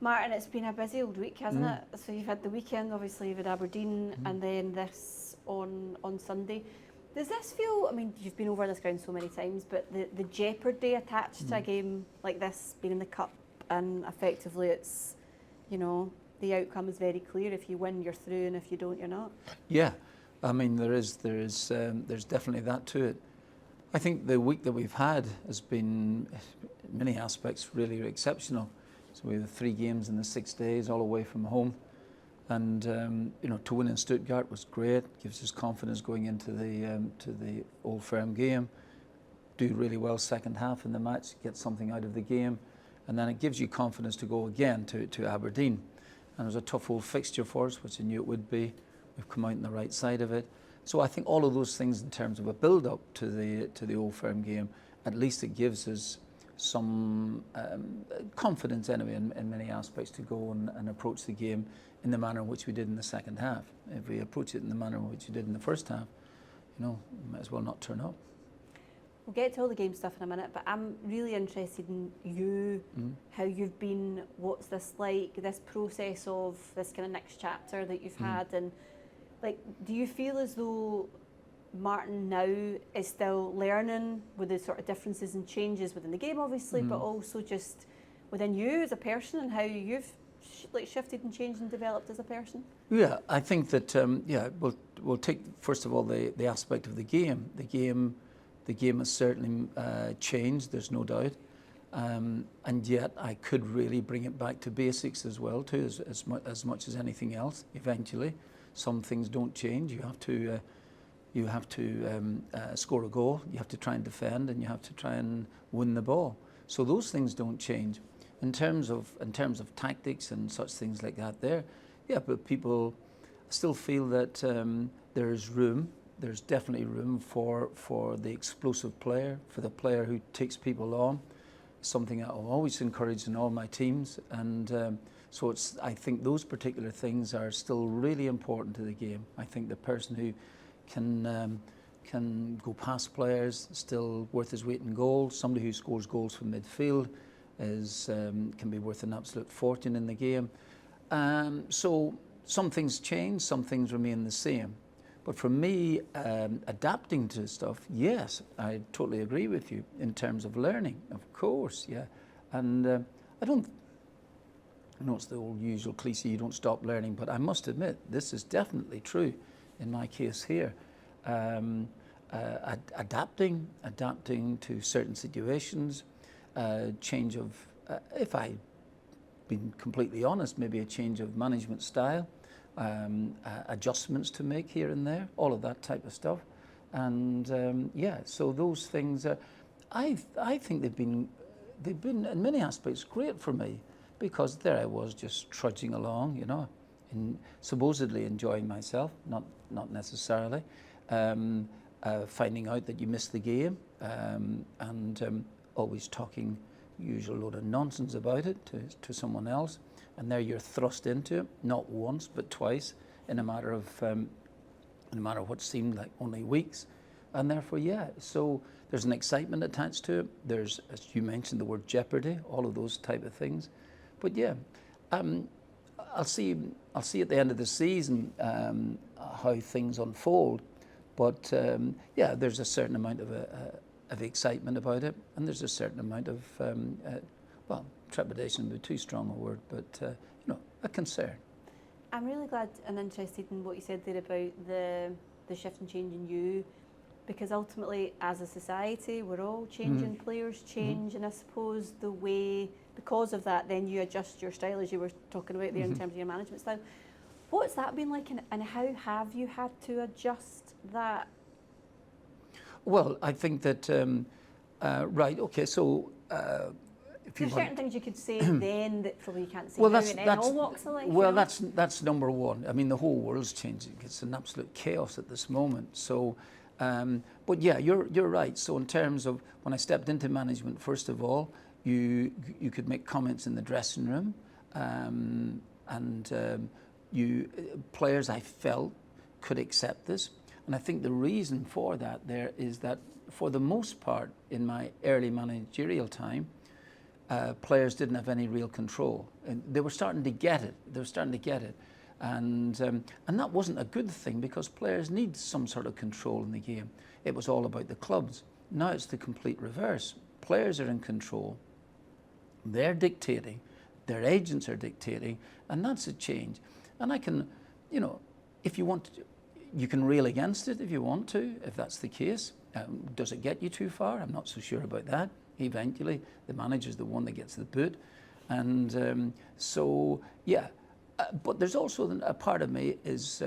Martin, it's been a busy old week, hasn't it? So you've had the weekend, obviously you've had Aberdeen, and then this on Sunday. Does this feel, I mean, you've been over this ground so many times, but the jeopardy attached to a game like this, being in the Cup, and effectively it's, you know, the outcome is very clear. If you win, you're through, and if you don't, you're not. Yeah, I mean, there's definitely that to it. I think the week that we've had has been, in many aspects, really exceptional. So we have 3 games in the 6 days, all away from home, and you know, to win in Stuttgart was great. Gives us confidence going into the Old Firm game. Do really well second half in the match, get something out of the game, and then it gives you confidence to go again to Aberdeen. And it was a tough old fixture for us, which I knew it would be. We've come out on the right side of it. So I think all of those things in terms of a build-up to the Old Firm game, at least it gives us some confidence anyway in many aspects to go and approach the game in the manner in which we did in the second half. If we approach it in the manner in which we did in the first half, you know, we might as well not turn up. We'll get to all the game stuff in a minute, but I'm really interested in you, how you've been, what's this like, this process of this kind of next chapter that you've had, and like, do you feel as though Martin now is still learning with the sort of differences and changes within the game, obviously, but also just within you as a person and how you've shifted and changed and developed as a person? Yeah, I think that yeah, we'll take first of all the aspect of the game. The game has certainly changed. There's no doubt, and yet I could really bring it back to basics as well too, as much as anything else. Eventually, some things don't change. You have to score a goal, you have to try and defend, and you have to try and win the ball. So those things don't change. In terms of tactics and such things like that there, yeah, but people still feel that there's definitely room for the explosive player, for the player who takes people on, something that I'll always encourage in all my teams. And so I think those particular things are still really important to the game. I think the person who can go past players, still worth his weight in gold. Somebody who scores goals from midfield can be worth an absolute fortune in the game. So some things change, some things remain the same. But for me, adapting to stuff, yes, I totally agree with you in terms of learning, of course, yeah. And I know it's the old usual cliche, you don't stop learning, but I must admit, this is definitely true in my case here. Adapting to certain situations, change of, if I've been completely honest, maybe a change of management style, adjustments to make here and there, all of that type of stuff. And yeah, so those things, I think they've been in many aspects great for me, because there I was just trudging along, you know, and supposedly enjoying myself, not necessarily, finding out that you missed the game, and always talking usual load of nonsense about it to someone else, and there you're thrust into it, not once but twice, in a matter of what seemed like only weeks, and therefore, yeah. So there's an excitement attached to it. There's, as you mentioned, the word jeopardy, all of those type of things. But yeah, I'll see at the end of the season how things unfold. But yeah, there's a certain amount of excitement about it, and there's a certain amount of well, trepidation would be too strong a word, but you know, a concern. I'm really glad and interested in what you said there about the shift and change in you, because ultimately, as a society, we're all changing. Players change, and I suppose the way, because of that, then you adjust your style, as you were talking about there, in terms of your management style. What's that been like, and how have you had to adjust that? Well, I think that right. Okay, so. There's certain things you could say then that probably you can't say now in all walks of life. Well, that's number one. I mean, the whole world's changing. It's an absolute chaos at this moment. So, but yeah, you're right. So in terms of when I stepped into management, first of all, you could make comments in the dressing room, and players, I felt, could accept this. And I think the reason for that there is that, for the most part, in my early managerial time, players didn't have any real control. And they were starting to get it. And that wasn't a good thing, because players need some sort of control in the game. It was all about the clubs. Now it's the complete reverse. Players are in control. They're dictating. Their agents are dictating. And that's a change. And I can, if you want to, you can rail against it if you want to, if that's the case. Does it get you too far? I'm not so sure about that. Eventually, the manager's the one that gets the boot. And but there's also a part of me is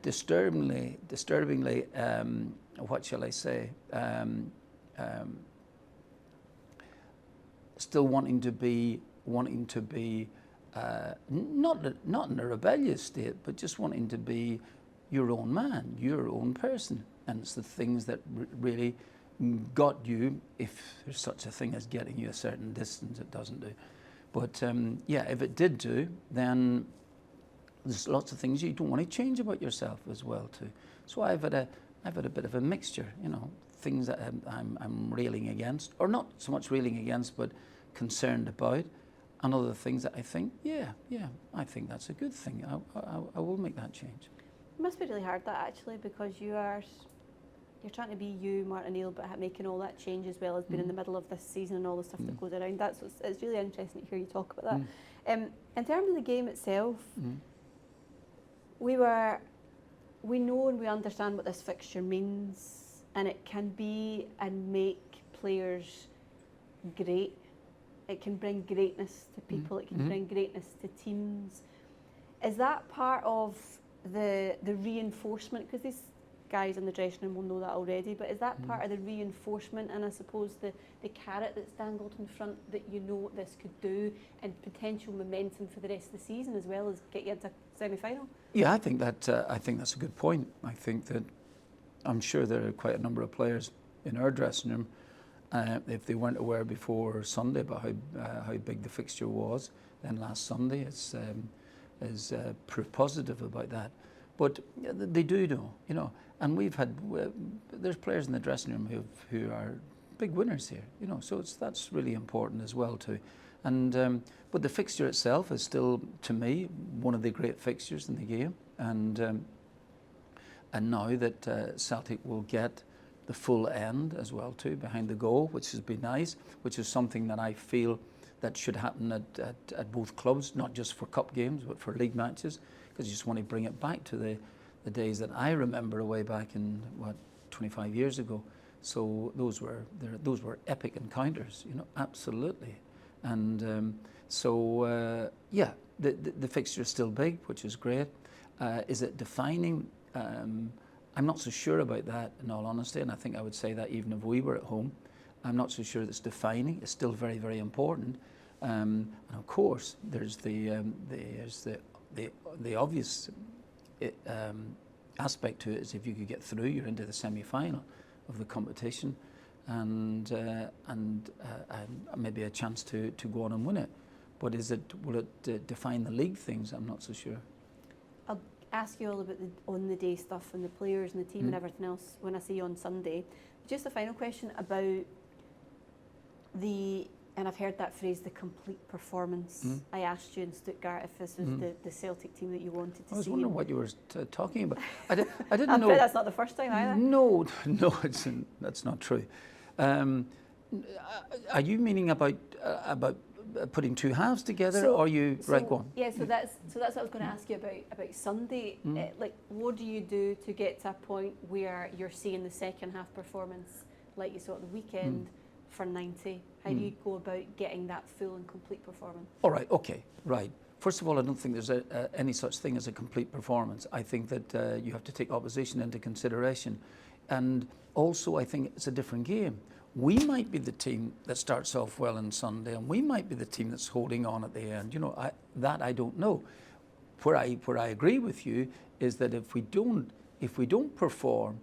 disturbingly, what shall I say, still wanting to be not in a rebellious state, but just wanting to be your own man, your own person. And it's the things that really got you, if there's such a thing as getting you a certain distance. It doesn't do. But if it did do, then there's lots of things you don't want to change about yourself as well too. So I've had a bit of a mixture, things that I'm railing against, or not so much railing against, but concerned about, and other things that I think, I think that's a good thing. I will make that change. It must be really hard, that, actually, because you're trying to be you, Martin O'Neill, but making all that change, as well as being in the middle of this season and all the stuff that goes around. It's really interesting to hear you talk about that. In terms of the game itself, we know and we understand what this fixture means, and it can be and make players great. It can bring greatness to people. It can bring greatness to teams. Is that part of the reinforcement? Because these guys in the dressing room will know that already, but is that part of the reinforcement, and I suppose the carrot that's dangled in front, that what this could do, and potential momentum for the rest of the season, as well as get you into semi-final? Yeah, I think that's a good point. I think that I'm sure there are quite a number of players in our dressing room, if they weren't aware before Sunday about how big the fixture was, then last Sunday is proof positive about that. But they do know, and there's players in the dressing room who are big winners here, so that's really important as well too. And but the fixture itself is still, to me, one of the great fixtures in the game. And now that Celtic will get the full end as well too, behind the goal, which has been nice, which is something that I feel that should happen at both clubs, not just for cup games, but for league matches, because you just want to bring it back to the days that I remember way back in, 25 years ago. So those were epic encounters, absolutely. And the fixture is still big, which is great. Is it defining? I'm not so sure about that, in all honesty, and I think I would say that even if we were at home. I'm not so sure that it's defining. It's still very, very important. And of course, there's the obvious aspect to it is if you could get through, you're into the semi-final of the competition, and maybe a chance to go on and win it. But will it define the league things? I'm not so sure. I'll ask you all about the on-the-day stuff and the players and the team and everything else when I see you on Sunday. Just a final question about and I've heard that phrase, the complete performance. I asked you in Stuttgart if this was the Celtic team that you wanted to see. I was wondering what you were talking about. I didn't know. Bet that's not the first time either. No, that's not true. Are you meaning about putting two halves together, or right, go on? Yeah, so that's what I was going to ask you about Sunday. What do you do to get to a point where you're seeing the second half performance like you saw at the weekend for 90? How do you go about getting that full and complete performance? All right, okay, right. First of all, I don't think there's any such thing as a complete performance. I think that you have to take opposition into consideration. And also, I think it's a different game. We might be the team that starts off well on Sunday, and we might be the team that's holding on at the end. I don't know. Where I agree with you is that if we don't perform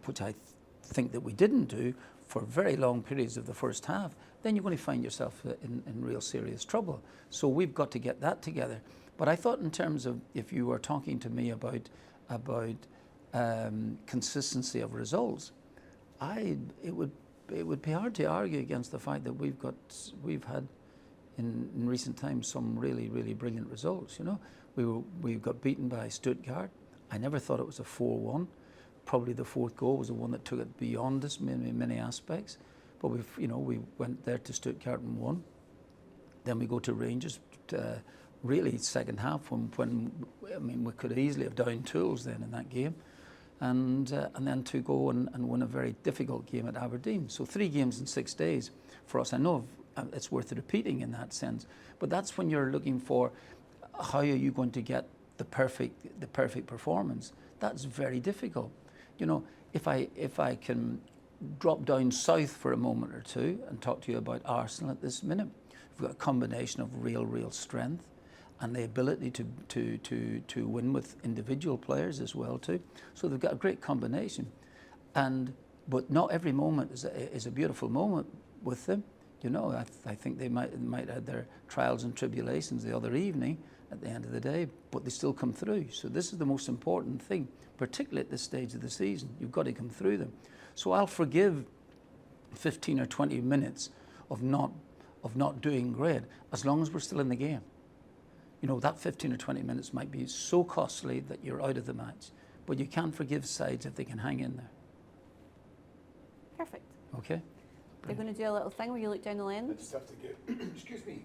which I think that we didn't do, for very long periods of the first half, then you're going to find yourself in real serious trouble. So we've got to get that together. But I thought, in terms of, if you were talking to me about consistency of results, it would would be hard to argue against the fact that we've had in recent times some really, really brilliant results. You know, we got beaten by Stuttgart. I never thought it was a 4-1. Probably the fourth goal was the one that took it beyond us in many aspects. But we went there to Stuttgart and won. Then we go to Rangers. Really, second half when we could easily have downed tools then in that game, and then to go and win a very difficult game at Aberdeen. So 3 games in 6 days for us. I know it's worth repeating in that sense, but that's when you're looking for how are you going to get the perfect performance. That's very difficult. You know, if I can drop down south for a moment or two and talk to you about Arsenal at this minute, we've got a combination of real strength and the ability to win with individual players as well too. So they've got a great combination, but not every moment is a beautiful moment with them. You know, I think they might have their trials and tribulations the other evening at the end of the day, but they still come through. So this is the most important thing, particularly at this stage of the season. You've got to come through them. So I'll forgive 15 or 20 minutes of not doing great as long as we're still in the game. You know, that 15 or 20 minutes might be so costly that you're out of the match, but you can't forgive sides if they can hang in there. Perfect. Okay? They're going to do a little thing where you look down the lens. It's tough to get. Excuse me.